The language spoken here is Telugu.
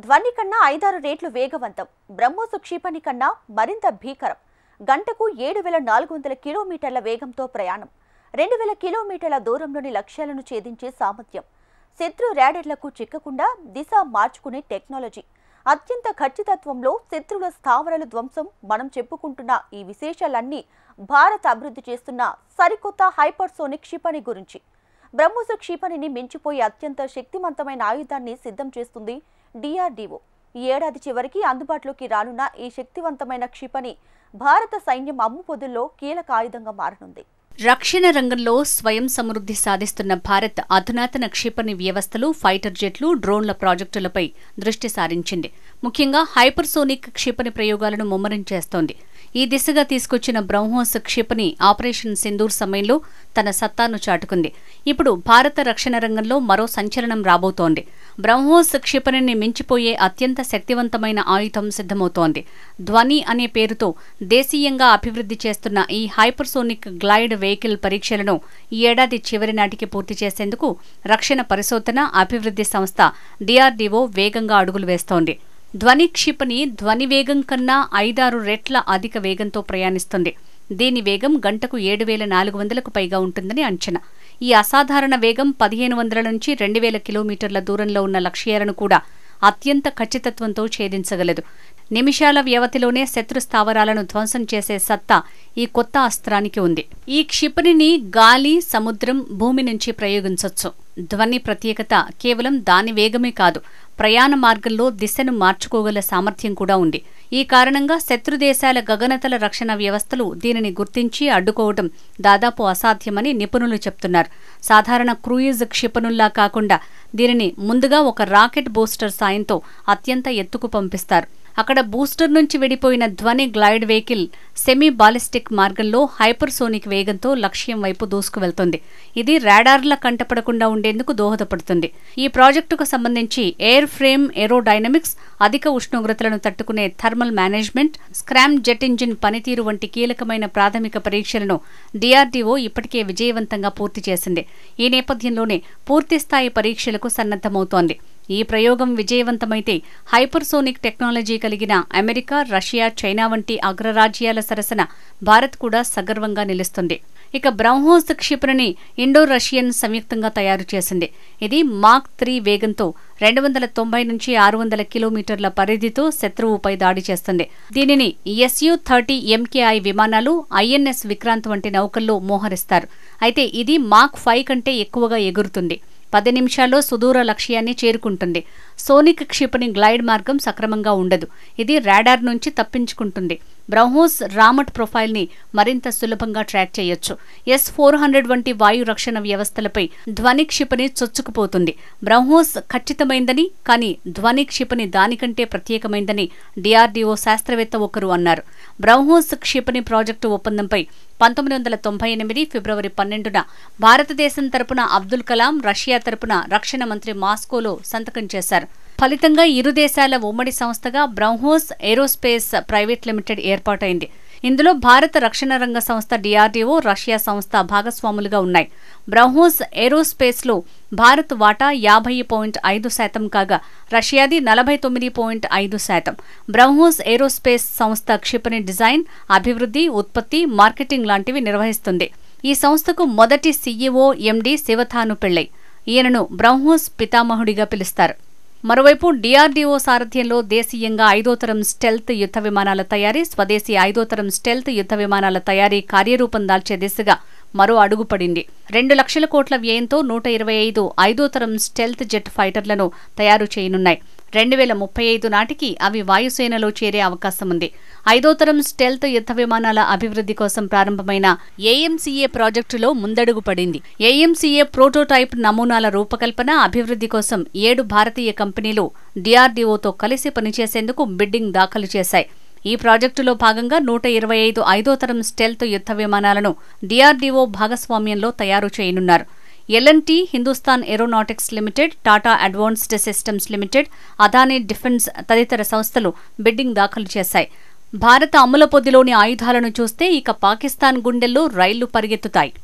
ధ్వని కన్నా 5-6 రెట్లు వేగవంతం. బ్రహ్మోస్ క్షిపణి కన్నా మరింత భీకరం. గంటకు 7400 కిలోమీటర్ల వేగంతో ప్రయాణం. 2000 కిలోమీటర్ల దూరంలోని లక్ష్యాలను ఛేదించే సామర్థ్యం. శత్రు ర్యాడర్లకు చిక్కకుండా దిశ మార్చుకునే టెక్నాలజీ. అత్యంత ఖచ్చితత్వంలో శత్రుల స్థావరాల ధ్వంసం. మనం చెప్పుకుంటున్న ఈ విశేషాలన్నీ భారత్ అభివృద్ధి చేస్తున్న సరికొత్త హైపర్సోనిక్ క్షిపణి గురించి. బ్రహ్మోస్ క్షిపణిని మించిపోయే అత్యంత శక్తివంతమైన ఆయుధాన్ని సిద్ధం చేస్తుంది DRDO. ఈ ఏడాది చివరికి అందుబాటులోకి రానున్న ఈ శక్తివంతమైన క్షిపణి భారత సైన్యం అమ్ముపొదుల్లో కీలక ఆయుధంగా మారనుంది. రక్షణ రంగంలో స్వయం సమృద్ధి సాధిస్తున్న భారత్ అధునాతన క్షిపణి వ్యవస్థలు, ఫైటర్ జెట్లు, డ్రోన్ల ప్రాజెక్టులపై దృష్టి సారించింది. ముఖ్యంగా హైపర్సోనిక్ క్షిపణి ప్రయోగాలను ముమ్మరం చేస్తోంది. ఈ దిశగా తీసుకొచ్చిన బ్రహ్మోస్ క్షిపణి ఆపరేషన్ సింధూర్ సమయంలో తన సత్తాను చాటుకుంది. ఇప్పుడు భారత రక్షణ రంగంలో మరో సంచలనం రాబోతోంది. బ్రహ్మోస్ క్షిపణిని మించిపోయే అత్యంత శక్తివంతమైన ఆయుధం సిద్ధమవుతోంది. ధ్వని అనే పేరుతో దేశీయంగా అభివృద్ధి చేస్తున్న ఈ హైపర్సోనిక్ గ్లైడ్ వెహికల్ పరీక్షలను ఈ ఏడాది చివరి నాటికి పూర్తి చేసేందుకు రక్షణ పరిశోధన అభివృద్ధి సంస్థ DRDO వేగంగా అడుగులు వేస్తోంది. ధ్వని క్షిపణి ధ్వని వేగం కన్నా 5-6 రెట్ల అధిక వేగంతో ప్రయాణిస్తుంది. దీని వేగం గంటకు 7400కు పైగా ఉంటుందని అంచనా. ఈ అసాధారణ వేగం 1500 నుంచి 2000 కిలోమీటర్ల దూరంలో ఉన్న లక్ష్యాలను కూడా అత్యంత ఖచ్చితత్వంతో ఛేదించగలదు. నిమిషాల వ్యవధిలోనే శత్రు స్థావరాలను ధ్వంసం చేసే సత్తా ఈ కొత్త అస్త్రానికి ఉంది. ఈ క్షిపణిని గాలి, సముద్రం, భూమి నుంచి ప్రయోగించొచ్చు. ధ్వని ప్రత్యేకత కేవలం దాని వేగమే కాదు, ప్రయాణ మార్గంలో దిశను మార్చుకోగల సామర్థ్యం కూడా ఉంది. ఈ కారణంగా శత్రుదేశాల గగనతల రక్షణ వ్యవస్థలు దీనిని గుర్తించి అడ్డుకోవడం దాదాపు అసాధ్యమని నిపుణులు చెప్తున్నారు. సాధారణ క్రూయిజ్ క్షిపణుల్లా కాకుండా దీనిని ముందుగా ఒక రాకెట్ బూస్టర్ సాయంతో అత్యంత ఎత్తుకు పంపిస్తారు. అక్కడ బూస్టర్ నుంచి విడిపోయిన ధ్వని గ్లైడ్ వెహికల్ సెమీ బాలిస్టిక్ మార్గంలో హైపర్సోనిక్ వేగంతో లక్ష్యం వైపు దూసుకువెళ్తుంది. ఇది రాడార్ల కంటపడకుండా ఉండేందుకు దోహదపడుతుంది. ఈ ప్రాజెక్టుకు సంబంధించి ఎయిర్ ఫ్రేమ్ ఏరోడైనమిక్స్, అధిక ఉష్ణోగ్రతలను తట్టుకునే thermal management, Scram jet engine పనితీరు వంటి కీలకమైన ప్రాథమిక పరీక్షలను DRDO ఇప్పటికే విజయవంతంగా పూర్తి చేసింది. ఈ నేపథ్యంలోనే పూర్తిస్థాయి పరీక్షలకు సన్నద్ధమవుతోంది. ఈ ప్రయోగం విజయవంతమైతే హైపర్సోనిక్ టెక్నాలజీ కలిగిన అమెరికా, రష్యా, చైనా వంటి అగ్రరాజ్యాల సరసన భారత్ కూడా సగర్వంగా నిలుస్తుంది. ఇక బ్రహ్మోస్ క్షిపణిని ఇండో రష్యన్ సంయుక్తంగా తయారు చేసింది. ఇది మాక్ 3 వేగంతో 290 నుంచి 600 కిలోమీటర్ల పరిధితో శత్రువుపై దాడి చేస్తుంది. దీనిని Su-30 MKI విమానాలు, INS విక్రాంత్ వంటి నౌకల్లో మోహరిస్తారు. అయితే ఇది మాక్ 5 కంటే ఎక్కువగా ఎగురుతుంది. 10 నిమిషాల్లో సుదూర లక్ష్యాన్ని చేరుకుంటుంది. సోనిక్ క్షిపణి గ్లైడ్ మార్గం సక్రమంగా ఉండదు. ఇది రాడార్ నుంచి తప్పించుకుంటుంది. బ్రహ్మోస్ రామట్ ప్రొఫైల్ని మరింత సులభంగా ట్రాక్ చేయొచ్చు. S-400 వంటి వాయు రక్షణ వ్యవస్థలపై ధ్వని క్షిపణి చొచ్చుకుపోతుంది. బ్రహ్మోస్ ఖచ్చితమైందని, కానీ ధ్వని క్షిపణి దానికంటే ప్రత్యేకమైందని DRDO శాస్త్రవేత్త ఒకరు అన్నారు. బ్రహ్మోస్ క్షిపణి ప్రాజెక్టు ఒప్పందంపై 1998 ఫిబ్రవరి 12న భారతదేశం తరపున అబ్దుల్ కలాం, రష్యా తరపున రక్షణ మంత్రి మాస్కోలో సంతకం చేశారు. ఫలితంగా ఇరు దేశాల ఉమ్మడి సంస్థగా బ్రహ్మోస్ ఏరోస్పేస్ ప్రైవేట్ లిమిటెడ్ ఏర్పాటైంది. ఇందులో భారత రక్షణ రంగ సంస్థ DRDO, రష్యా సంస్థ భాగస్వాములుగా ఉన్నాయి. బ్రహ్మోస్ ఏరోస్పేస్లో భారత్ వాటా 50.5% కాగా రష్యాది 49.5%. బ్రహ్మోస్ ఏరోస్పేస్ సంస్థ క్షిపణి డిజైన్, అభివృద్ధి, ఉత్పత్తి, మార్కెటింగ్ లాంటివి నిర్వహిస్తుంది. ఈ సంస్థకు మొదటి CEO MD శివథాను పెళ్లై. ఈయనను బ్రహ్మోస్ పితామహుడిగా పిలుస్తారు. మరోవైపు DRDO సారథ్యంలో దేశీయంగా 5వ తరం స్టెల్త్ యుద్ధ విమానాల తయారీ, స్వదేశీ 5వ తరం స్టెల్త్ యుద్ధ విమానాల తయారీ కార్యరూపం దాల్చే దిశగా మరో అడుగు పడింది. 2 లక్షల కోట్ల వ్యయంతో 125 5వ తరం స్టెల్త్ జెట్ ఫైటర్లను తయారు చేయనున్నాయి. 2035 నాటికి అవి వాయుసేనలో చేరే అవకాశం ఉంది. 5వ తరం స్టెల్త్ యుద్ధ విమానాల అభివృద్ధి కోసం ప్రారంభమైన AMCA ప్రాజెక్టులో ముందడుగు పడింది. AMCA ప్రోటోటైప్ నమూనాల రూపకల్పన, అభివృద్ధి కోసం 7 భారతీయ కంపెనీలు DRDOతో కలిసి పనిచేసేందుకు బిడ్డింగ్ దాఖలు చేశాయి. ఈ ప్రాజెక్టులో భాగంగా 125 5వ తరం స్టెల్త్ యుద్ధ విమానాలను DRDO భాగస్వామ్యంలో తయారు చేయనున్నారు. L&T, Hindustan aeronautics limited, Tata advanced systems limited, Adani defence తదితర సంస్థలు బిడ్డింగ్ దాఖలు చేశాయి. భారత అమ్ముల పొదిలోని ఆయుధాలను చూస్తే ఇక పాకిస్తాన్ గుండెల్లో రైళ్లు పరిగెత్తుతాయి.